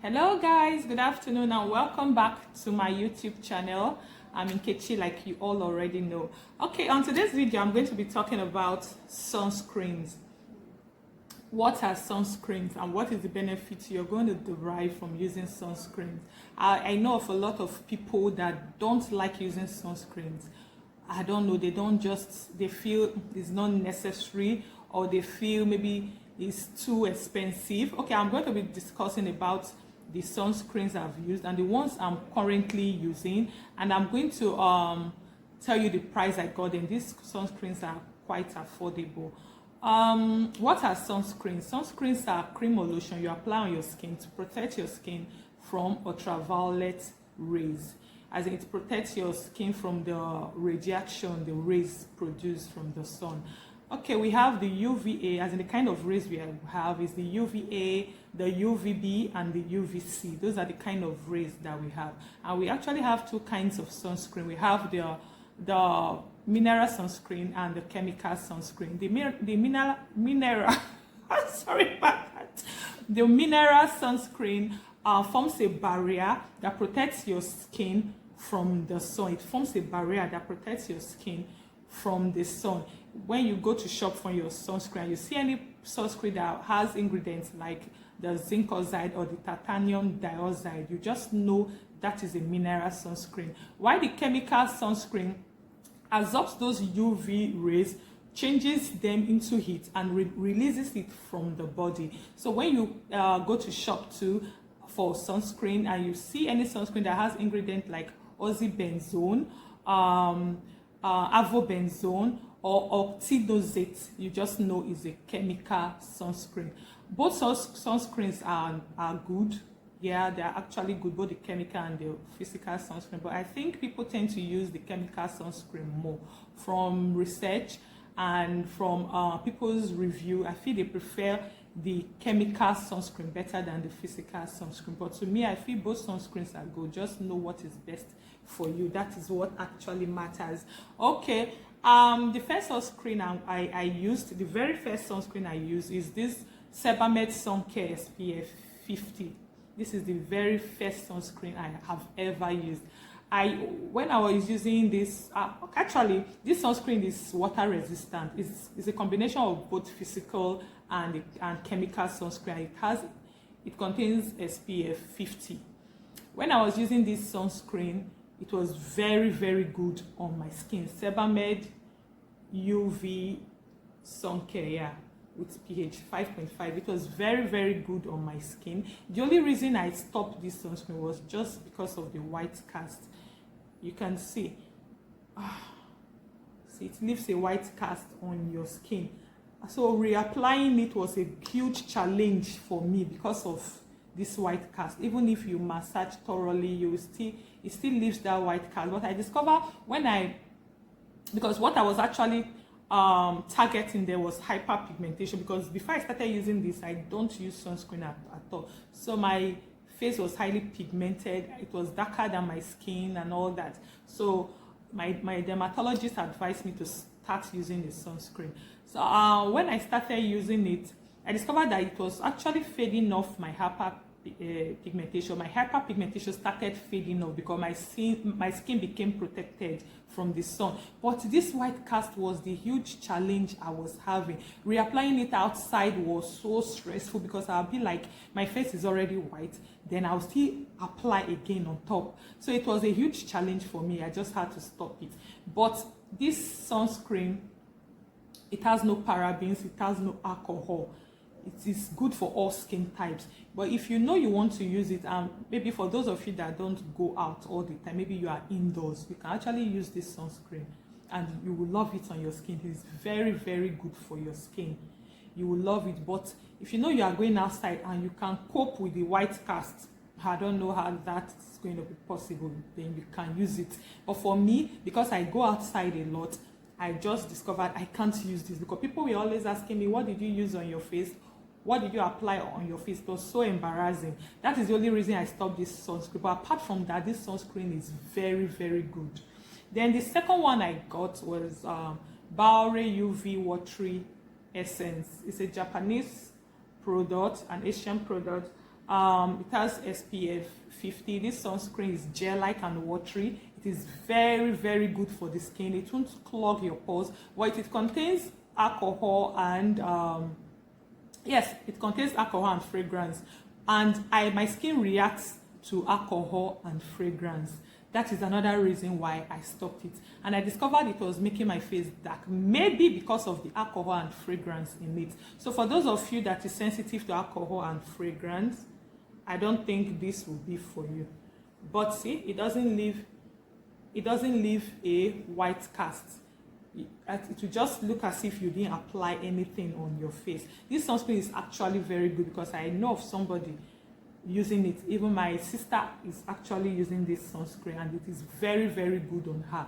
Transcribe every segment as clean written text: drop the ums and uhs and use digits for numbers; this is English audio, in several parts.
Hello guys, good afternoon and welcome back to my YouTube channel. I'm Nkechi, like you all already know. Okay, on today's video I'm going to be talking about sunscreens. What are sunscreens and what is the benefit you're going to derive from using sunscreens? I know of a lot of people that don't like using sunscreens. I don't know, they feel it's not necessary, or they feel maybe it's too expensive. Okay, I'm going to be discussing about the sunscreens I've used and the ones I'm currently using, and I'm going to tell you the price I got them. These sunscreens are quite affordable. What are sunscreens? Sunscreens are cream or lotion you apply on your skin to protect your skin from ultraviolet rays, as in it protects your skin from the radiation, the rays produced from the sun. Okay, we have the UVA, as in the kind of rays we have is the UVA, the UVB, and the UVC. Those are the kind of rays that we have. And we actually have two kinds of sunscreen. We have the mineral sunscreen and the chemical sunscreen. The mineral sorry about that. The mineral sunscreen forms a barrier that protects your skin from the sun. It forms a barrier that protects your skin from the sun. When you go to shop for your sunscreen, you see any sunscreen that has ingredients like the zinc oxide or the titanium dioxide, you just know that is a mineral sunscreen. While the chemical sunscreen absorbs those UV rays, changes them into heat, and releases it from the body. So when you go to shop too for sunscreen and you see any sunscreen that has ingredients like oxybenzone, avobenzone, or octinoxate, you just know is a chemical sunscreen. Both sunscreens are good. Yeah, they are actually good, both the chemical and the physical sunscreen. But I think people tend to use the chemical sunscreen more. From research and from people's review, I feel they prefer the chemical sunscreen better than the physical sunscreen. But to me, I feel both sunscreens are good. Just know what is best for you. That is what actually matters. Okay, the first sunscreen I used, the very first sunscreen I used is this Sebamed Sun Care SPF 50. This is the very first sunscreen I have ever used. When I was using this, actually this sunscreen is water resistant. It's a combination of both physical and chemical sunscreen. It contains SPF 50. When I was using this sunscreen, it was very, very good on my skin. Sebamed UV Sun Care, yeah, with pH 5.5. It was very, very good on my skin. The only reason I stopped this sunscreen was just because of the white cast. You can see, see, it leaves a white cast on your skin. So reapplying it was a huge challenge for me because of this white cast. Even if you massage thoroughly, it still leaves that white cast. But I discovered because what I was actually targeting there was hyperpigmentation, because before I started using this, I don't use sunscreen at all. So my face was highly pigmented, it was darker than my skin and all that. So my dermatologist advised me to start using the sunscreen. So when I started using it, I discovered that it was actually fading off my hyperpigmentation. My hyperpigmentation started fading off because my skin became protected from the sun. But this white cast was the huge challenge I was having. Reapplying it outside was so stressful because I'll be like, my face is already white, then I'll still apply again on top. So it was a huge challenge for me. I just had to stop it. But this sunscreen, it has no parabens, it has no alcohol. It is good for all skin types. But if you know you want to use it, maybe for those of you that don't go out all the time, maybe you are indoors, you can actually use this sunscreen and you will love it on your skin. It is very, very good for your skin. You will love it. But if you know you are going outside and you can cope with the white cast, I don't know how that is going to be possible, then you can use it. But for me, because I go outside a lot, I just discovered I can't use this, because people were always asking me, what did you use on your face? What did you apply on your face? It was so embarrassing. That is the only reason I stopped this sunscreen. But apart from that, this sunscreen is very, very good. Then the second one I got was Baure UV Watery Essence. It's a Japanese product, an Asian product. It has SPF 50. This sunscreen is gel-like and watery. It is very, very good for the skin. It won't clog your pores. But it contains alcohol and yes, it contains alcohol and fragrance. And my skin reacts to alcohol and fragrance. That is another reason why I stopped it. And I discovered it was making my face dark, maybe because of the alcohol and fragrance in it. So for those of you that is sensitive to alcohol and fragrance, I don't think this will be for you. But see, it doesn't leave a white cast. It will just look as if you didn't apply anything on your face. This sunscreen is actually very good because I know of somebody using it. Even my sister is actually using this sunscreen, and it is very, very good on her.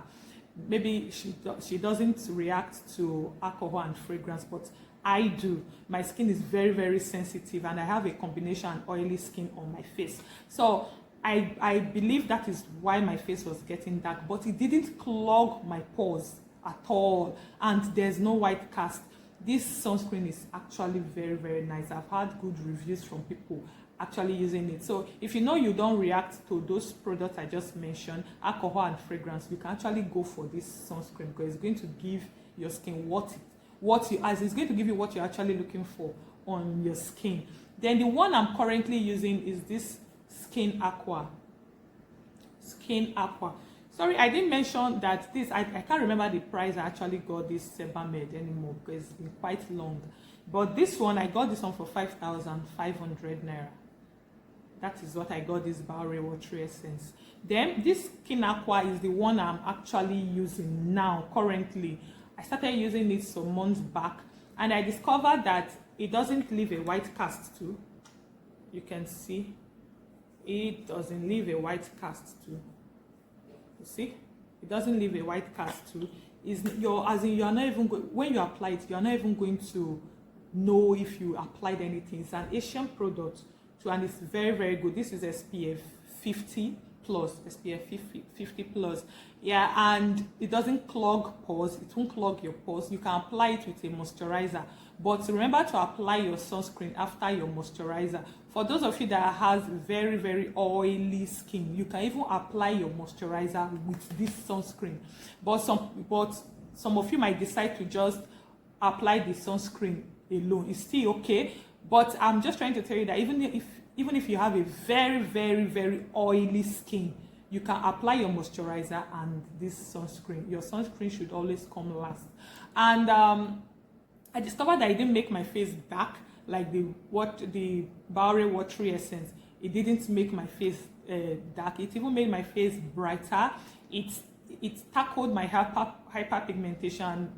Maybe she doesn't react to alcohol and fragrance, but I do. My skin is very, very sensitive, and I have a combination oily skin on my face. So I believe that is why my face was getting dark, but it didn't clog my pores at all, and there's no white cast. This sunscreen is actually very, very nice. I've had good reviews from people actually using it. So if you know you don't react to those products I just mentioned, alcohol and fragrance, you can actually go for this sunscreen because it's going to give your skin it's going to give you what you're actually looking for on your skin. Then the one I'm currently using is this Skin Aqua. Sorry, I didn't mention that this, I can't remember the price I actually got this Sebamed anymore because it's been quite long. But this one, I got this one for 5,500 naira. That is what I got, this Bowery Water Essence. Then this Skin Aqua is the one I'm actually using now, currently. I started using it some months back, and I discovered that it doesn't leave a white cast too. You can see it doesn't leave a white cast too. You see, it doesn't leave a white cast too. You're not even when you apply it, you're not even going to know if you applied anything. It's an Asian product too, and it's very, very good. This is SPF 50 plus, SPF 50 plus. Yeah, and it doesn't clog pores. It won't clog your pores. You can apply it with a moisturizer, but remember to apply your sunscreen after your moisturizer. For those of you that has very, very oily skin, you can even apply your moisturizer with this sunscreen. But some of you might decide to just apply the sunscreen alone. It's still okay, but I'm just trying to tell you that even if you have a very, very, very oily skin, you can apply your moisturizer and this sunscreen. Your sunscreen should always come last. And I discovered that it didn't make my face dark like the Bowery Watery Essence. It didn't make my face dark. It even made my face brighter. It tackled my hyperpigmentation,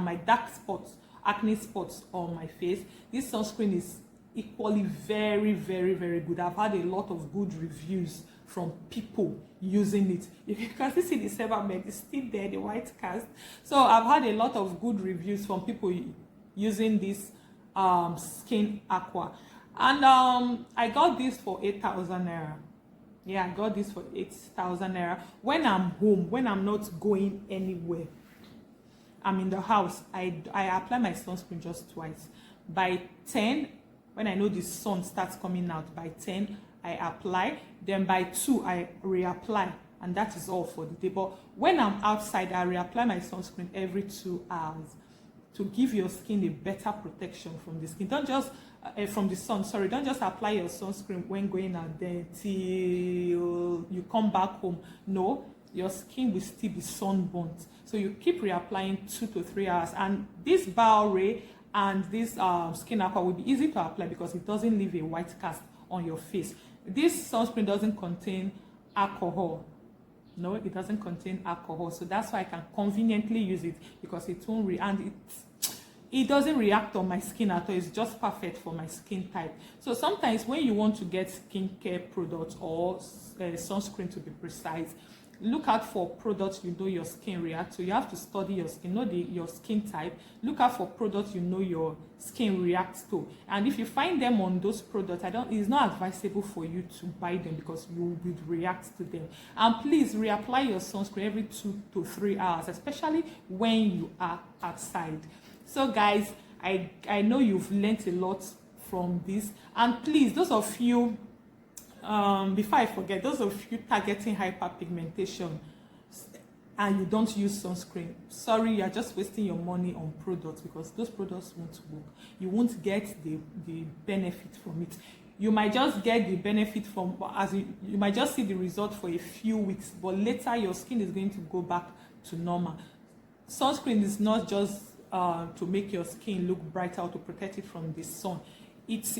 my dark spots, acne spots on my face. This sunscreen is equally very, very, very good. I've had a lot of good reviews from people using it. You can see the Sebamed is still there, the white cast. So I've had a lot of good reviews from people using this Skin Aqua, and I got this for 8,000 naira. Yeah, I got this for 8,000 naira. When I'm home, when I'm not going anywhere, I'm in the house, I apply my sunscreen just twice. By 10, when I know the sun starts coming out, by 10 I apply, then by 2 I reapply, and that is all for the day. But when I'm outside, I reapply my sunscreen every 2 hours to give your skin a better protection from the skin. Don't just from the sun. Sorry, don't just apply your sunscreen when going out there till you come back home. No, your skin will still be sunburnt. So you keep reapplying 2 to 3 hours. And this Bowery and this Skin Aqua will be easy to apply because it doesn't leave a white cast on your face. This sunscreen doesn't contain alcohol. No, it doesn't contain alcohol, so that's why I can conveniently use it because it won't it doesn't react on my skin at all. It's just perfect for my skin type. So sometimes when you want to get skincare products or sunscreen to be precise, look out for products you know your skin reacts to. You have to study your skin, know your skin type. Look out for products you know your skin reacts to. And if you find them on those products, it's not advisable for you to buy them because you will react to them. And please reapply your sunscreen every 2 to 3 hours, especially when you are outside. So guys, I know you've learned a lot from this. And please, those of you, before I forget, those of you targeting hyperpigmentation and you don't use sunscreen, sorry, you're just wasting your money on products, because those products won't work. You won't get the benefit from it. You might just get the benefit from, you might just see the result for a few weeks, but later your skin is going to go back to normal. Sunscreen is not just to make your skin look brighter or to protect it from the sun. It's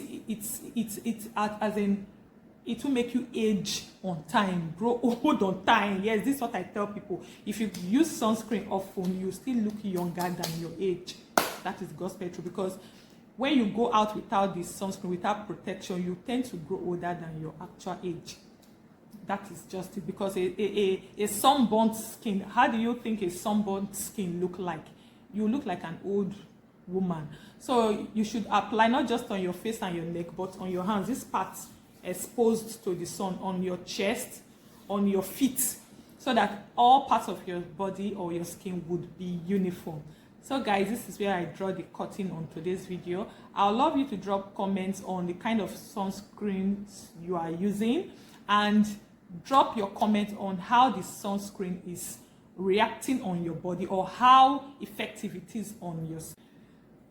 as in, it will make you age on time, grow old on time. Yes, this is what I tell people. If you use sunscreen often, you still look younger than your age. That is gospel true, because when you go out without this sunscreen, without protection, you tend to grow older than your actual age. That is just it, because a sunburnt skin, how do you think a sunburnt skin look like? You look like an old woman. So you should apply not just on your face and your neck, but on your hands, this part exposed to the sun, on your chest, on your feet, so that all parts of your body or your skin would be uniform. So guys, this is where I draw the curtain on today's video. I would love you to drop comments on the kind of sunscreens you are using, and drop your comment on how the sunscreen is reacting on your body, or how effective it is on your skin.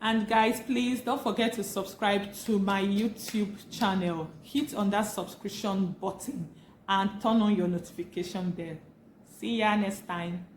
And guys, please don't forget to subscribe to my YouTube channel. Hit on that subscription button and turn on your notification bell. See ya next time.